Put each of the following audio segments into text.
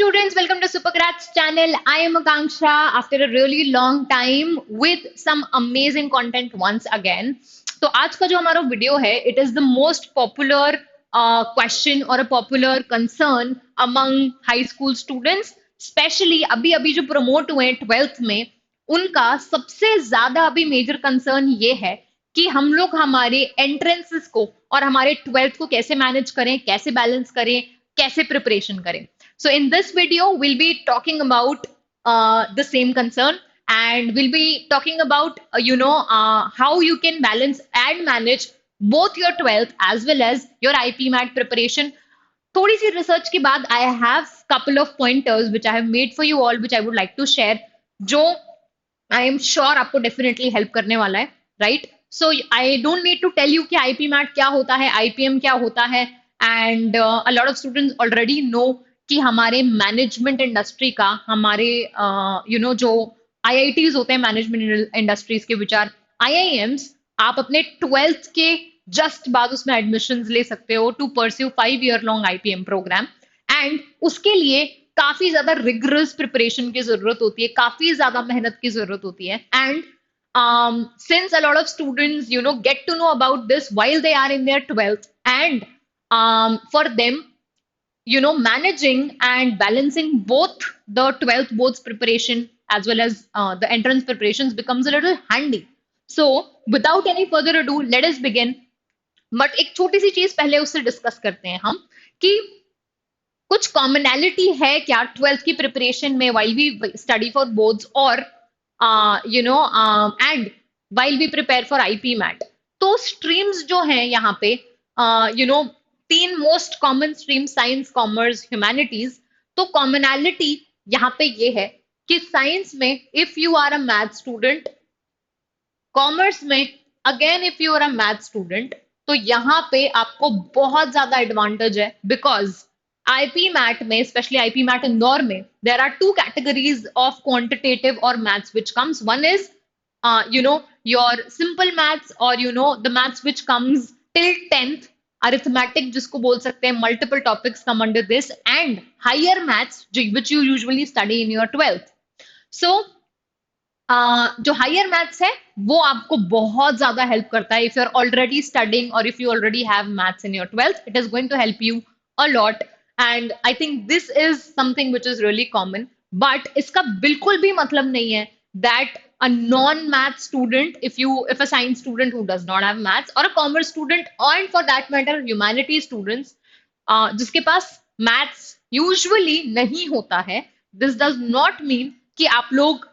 students, welcome to Supergrats channel. I am Akanksha after a really long time with some amazing content once again. तो आज का जो हमारा video है, it is the most popular question or a popular concern among high school students, especially अभी अभी जो promote हुए हैं 12th में, उनका सबसे ज्यादा अभी मेजर कंसर्न ये है कि हम लोग हमारे एंट्रेंसेस को और हमारे 12th को कैसे मैनेज करें, कैसे बैलेंस करें, कैसे प्रिपरेशन करें. So in this video, we'll be talking about the same concern, and we'll be talking about how you can balance and manage both your 12th as well as your IP MAT preparation. थोड़ी सी research के बाद I have couple of pointers which I have made for you all, which I would like to share, जो I am sure आपको definitely help करने वाला है, right? So I don't need to tell you कि IP MAT क्या होता है, IPM क्या होता है, and a lot of students already know कि हमारे मैनेजमेंट इंडस्ट्री का हमारे जो आईआईटीज होते हैं मैनेजमेंट इंडस्ट्रीज के विच आर आईआईएम्स, आप अपने 12th के जस्ट बाद उसमें एडमिशंस ले सकते हो to pursue 5 year long IPM programme. And उसके लिए काफी ज्यादा रिगरस प्रिपरेशन की जरूरत होती है, काफी ज्यादा मेहनत की जरूरत होती है. And since a lot of students get to know about this while they are in their 12th, and for them managing and balancing both the 12th boards preparation as well as the entrance preparations becomes a little handy. So without any further ado, let us begin. But एक छोटी सी चीज पहले उससे discuss करते हैं हम कि कुछ कॉमनैलिटी है क्या 12th की प्रिपरेशन में while we study for boards or and while we prepare for IP MAT. तो स्ट्रीम्स जो हैं यहाँ पे तीन most common stream, science, commerce, humanities. तो कॉमनैलिटी यहाँ पे ये है कि साइंस में if you are a math student, commerce में again if you are a math student, तो यहाँ पे आपको बहुत ज्यादा एडवांटेज है. बिकॉज आईपी मैट में, स्पेशली आईपी मैट इंदौर में, there are two categories of quantitative और maths which comes. One is your simple maths और the maths which comes till 10th, arithmetic जिसको बोल सकते हैं, multiple topics come under this, and higher maths which you usually study in your 12th. So जो higher maths है वो आपको बहुत ज्यादा हेल्प करता है if you're already studying or if you already have maths in your 12th. It is going to help you a lot, and I think this is something which is really common. But इसका बिल्कुल भी मतलब नहीं है that a non-math student, if a science student who does not have maths, or a commerce student, and for that matter humanities students जिसके पास maths usually नहीं होता है, this does not mean कि आप लोग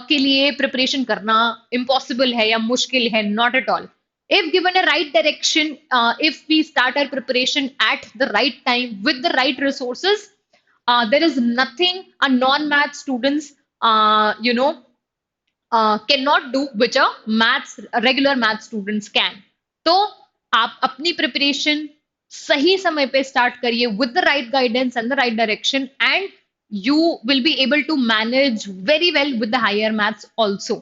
के लिए प्रिपरेशन करना impossible है या मुश्किल है. Not at all. If given a right direction, if we start our preparation at the right time with the right resources, there is nothing a non-math students cannot do which a regular math students can. तो आप अपनी preparation सही समय पे start करिए with the right guidance and the right direction, and you will be able to manage very well with the higher maths also.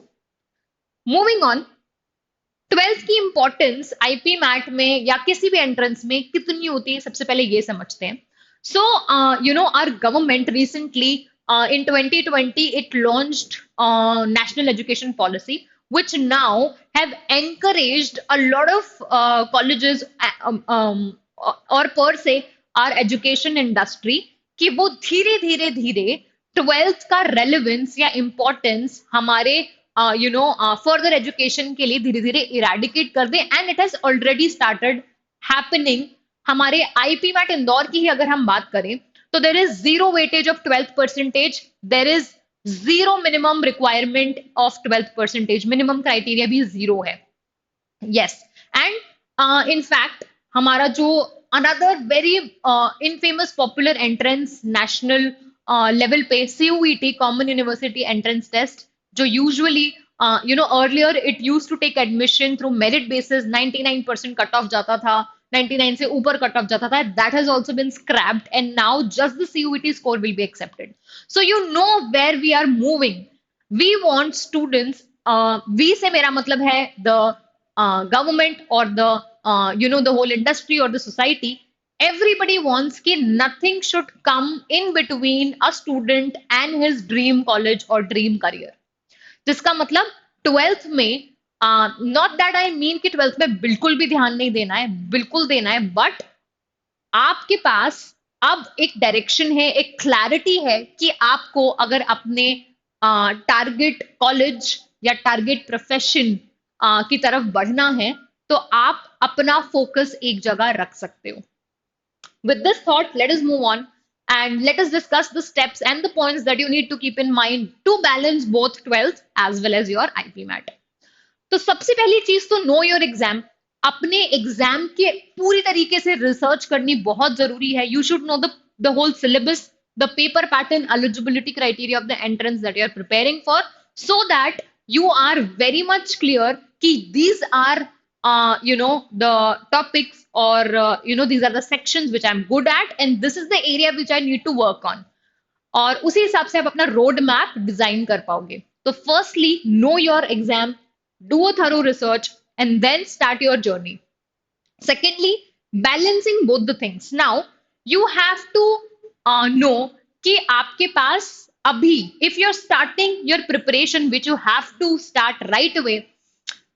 Moving on, 12th की importance IP MAT में या किसी भी एंट्रेंस में कितनी होती है, सबसे पहले ये समझते हैं. So our government recently in 2020 it launched national education policy, which now have encouraged a lot of colleges or per se our education industry कि वो धीरे धीरे धीरे 12th का रेलेवेंस या इम्पोर्टेंस हमारे फर्दर एजुकेशन के लिए धीरे धीरे इरेडिकेट कर दे. And it has already started happening. हमारे आईपी मैट इंदौर की ही अगर हम बात करें तो there is zero weightage of 12th percentage, there is zero minimum requirement of 12th percentage, minimum criteria भी जीरो है. यस, एंड इन फैक्ट हमारा जो another very infamous popular entrance national level पे CUET, common university entrance test, जो usually earlier it used to take admission through merit basis, 99% cut off जाता था, 99 से ऊपर कट ऑफ जाता था. That has also been scrapped, and now just the CUET score will be accepted. So you know where we are moving. We want students, we से मेरा मतलब है the government or the the whole industry or the society, Everybody wants कि nothing should come in between a student and his dream college or dream career. जिसका मतलब 12th में not that I mean कि 12th में बिल्कुल भी ध्यान नहीं देना है, बिल्कुल देना है, बट आपके पास अब एक डायरेक्शन है, एक क्लैरिटी है कि आपको अगर अपने टारगेट कॉलेज या टारगेट प्रोफेशन की तरफ बढ़ना है तो आप अपना फोकस एक जगह रख सकते हो. With this thought, let us move on and let us discuss the steps and the points that you need to keep in mind to balance both 12th as well as your IP MAT. तो सबसे पहली चीज तो know your exam. अपने exam के पूरी तरीके से रिसर्च करनी बहुत जरूरी है. You should know the whole syllabus, the paper pattern, eligibility criteria of the entrance that you are preparing for, so that you are very much clear कि these are the topics or these are the sections which I'm good at and this is the area which I need to work on. और उसी हिसाब से आप अपना road map design कर पाओगे. तो firstly know your exam, do a thorough research and then start your journey. Secondly, balancing both the things. Now, you have to know कि आपके पास अभी, if you're starting your preparation, which you have to start right away,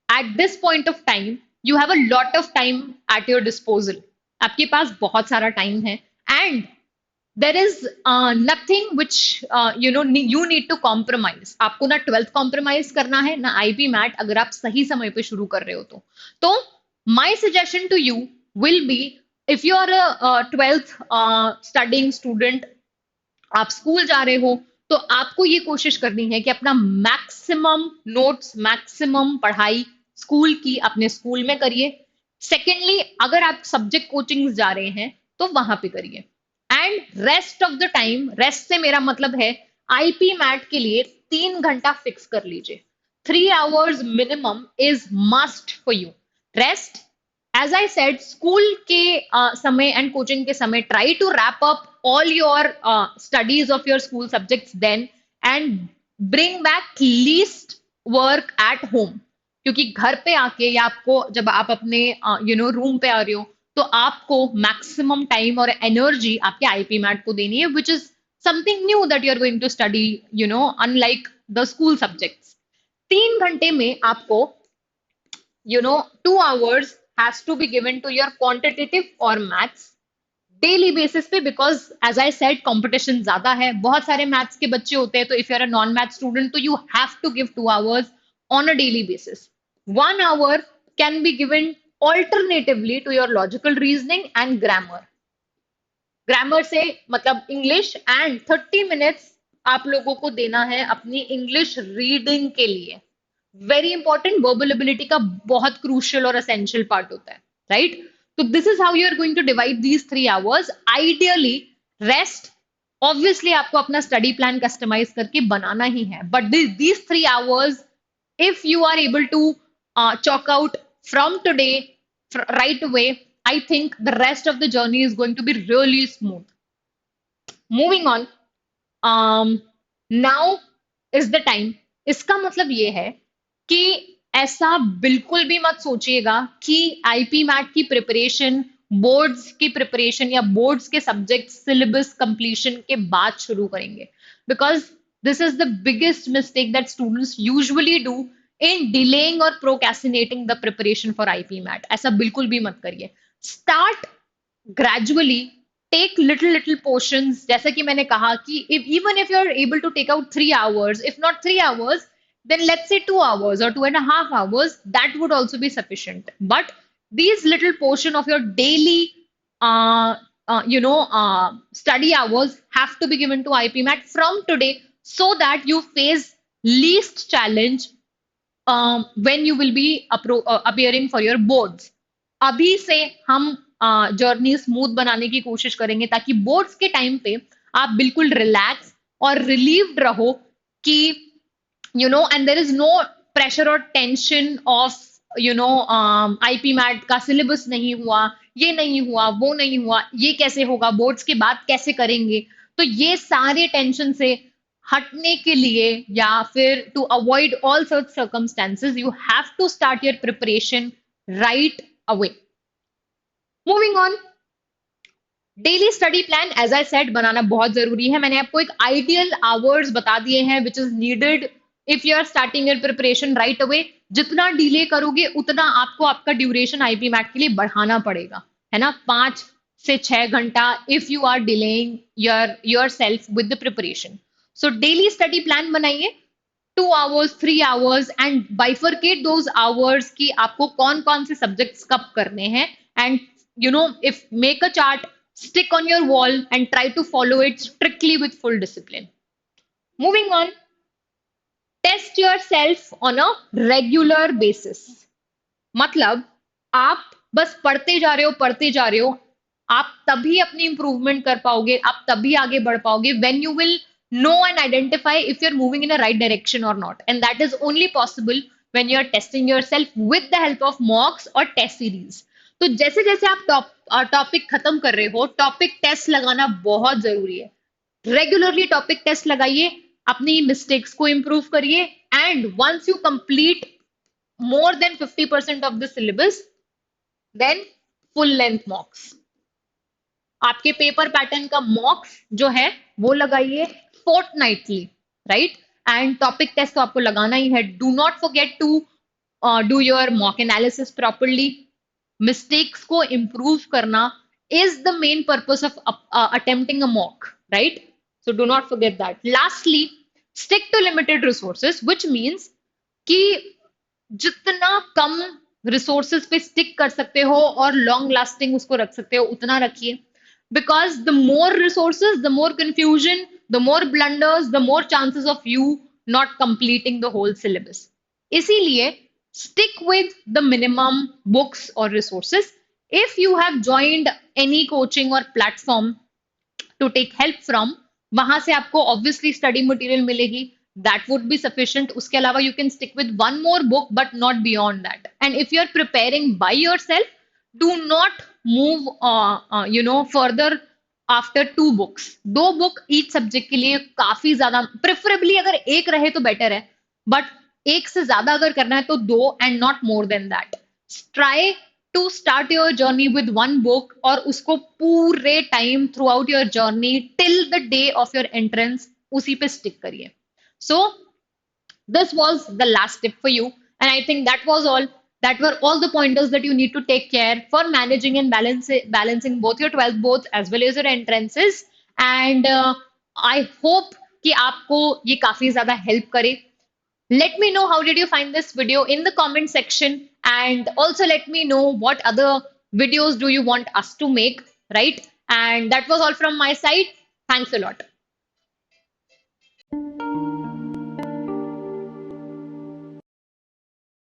at this point of time, you have a lot of time at your disposal. आपके पास बहुत सारा time है and there is nothing which you need to compromise. आपको ना 12th compromise करना है ना IP MAT, अगर आप सही समय पे शुरू कर रहे हो तो my suggestion to you will be, if you are a 12th studying student, आप स्कूल जा रहे हो तो आपको ये कोशिश करनी है कि अपना मैक्सिमम नोट्स, मैक्सिमम पढ़ाई स्कूल की अपने स्कूल में करिए. सेकेंडली, अगर आप सब्जेक्ट कोचिंग जा रहे हैं तो वहां पे करिए. And rest of the time, rest से मेरा मतलब है आईपी मैट के लिए 3 घंटा फिक्स कर लीजिए. 3 hours minimum is must for you. Rest, as I said, school के समय एंड कोचिंग के समय try to wrap up all your studies of your school subjects then and bring back least work at home. क्योंकि घर पे आके या आपको जब आप अपने रूम पे आ रहे हो तो आपको मैक्सिमम टाइम और एनर्जी आपके आईपी मैट को देनी है, which is something new that you are going to study, unlike the school subjects. 3 घंटे में आपको 2 hours has to be given to your quantitative or maths daily basis पे, because as I said competition ज्यादा है, बहुत सारे maths के बच्चे होते हैं. तो if you are a non math student तो you have to give 2 hours on a daily basis. 1 hour can be given alternatively to your logical reasoning and grammar. Grammar से मतलब इंग्लिश, एंड 30 minutes आप लोगों को देना है अपनी English reading के लिए. वेरी इंपॉर्टेंट, वर्बल एबिलिटी का बहुत क्रूशियल और एसेंशियल पार्ट होता है, right? So this is how you are going to divide these 3 hours. Ideally, rest, obviously आपको अपना study plan customize करके बनाना ही है. But these 3 hours, if you are able to chalk out from today, right away, I think the rest of the journey is going to be really smooth. Moving on, now is the time. इसका मतलब ये है कि ऐसा बिल्कुल भी मत सोचिएगा कि आईपी मैट की प्रिपरेशन, बोर्ड्स की प्रिपरेशन या बोर्ड्स के सब्जेक्ट सिलेबस कंप्लीशन के बाद शुरू करेंगे, because this is the biggest mistake that students usually do in delaying और procrastinating the preparation for IP MAT. ऐसा बिल्कुल भी मत करिए. Start gradually, take little portions. जैसा कि मैंने कहा कि even if you are able to take out 3 hours, if not 3 hours, then let's say 2 hours or 2.5 hours, that would also be sufficient. But these little portion of your daily study hours have to be given to IPMAT from today, so that you face least challenge when you will be appearing for your boards. अभी से हम journey smooth बनाने की कोशिश करेंगे ताकि boards के time पे आप बिल्कुल रिलैक्स और रिलीव्ड रहो कि and there is no pressure or tension of IP MAT का सिलेबस नहीं हुआ, ये नहीं हुआ, वो नहीं हुआ, ये कैसे होगा, बोर्ड्स के बाद कैसे करेंगे. तो ये सारे टेंशन से हटने के लिए या फिर to avoid all such circumstances, you have to start your preparation right away. Moving on, daily study plan as I said बनाना बहुत जरूरी है. मैंने आपको एक आइडियल आवर्स बता दिए हैं which is needed if you are starting your preparation right away. जितना डिले करोगे उतना आपको आपका ड्यूरेशन आईपी मैट के लिए बढ़ाना पड़ेगा, है ना. 5 से 6 घंटा if you are delaying yourself with the preparation. So daily study plan बनाइए, 2 hours, 3 hours, and bifurcate those hours कि आपको कौन कौन से सब्जेक्ट्स कब करने हैं. And if make a chart, stick on your wall and try to follow it strictly with full discipline. Moving on, test yourself on a regular basis. मतलब आप बस पढ़ते जा रहे हो, आप तभी अपनी इंप्रूवमेंट कर पाओगे, आप तभी आगे बढ़ पाओगे when you will know and identify if you're moving in a right direction or not. And that is only possible when you're testing yourself with the help of mocks or test series. तो जैसे जैसे आप topic खत्म कर रहे हो, topic test लगाना बहुत जरूरी है. रेगुलरली टॉपिक टेस्ट लगाइए, अपनी मिस्टेक्स को इंप्रूव करिए, and once you complete more than 50% of the syllabus, then full length mocks. आपके पेपर पैटर्न का मॉक्स जो है वो लगाइए fortnightly, right. And topic test तो आपको लगाना ही है. Do not forget to do your mock analysis properly. Mistakes को इंप्रूव करना is the main purpose of attempting a mock, right. So do not forget that. Lastly, stick to limited resources, which means कि जितना कम resources पे stick कर सकते हो और long lasting उसको रख सकते हो उतना रखिए. Because the more resources, the more confusion, the more blunders, the more chances of you not completing the whole syllabus. इसीलिए stick with the minimum books or resources. If you have joined any coaching or platform to take help from, वहां से आपको obviously study material मिलेगी. That would be sufficient. उसके अलावा you can stick with one more book but not beyond that. And if you are preparing by yourself, do not move further after 2 books. 2 book each subject के लिए काफी ज्यादा, preferably अगर एक रहे तो बेटर है, बट एक से ज्यादा अगर करना है तो 2 and not more than that. Try to start your journey with 1 book और उसको पूरे time through out your journey till the day of your entrance उसी पे स्टिक करिए. So this was the last tip for you, and I think that was all. That were all the pointers that you need to take care for managing and balancing both your 12th boards as well as your entrances. And I hope कि आपको ये काफी ज्यादा help करे. Let me know how did you find this video in the comment section, and also let me know what other videos do you want us to make, right? And that was all from my side. Thanks a lot.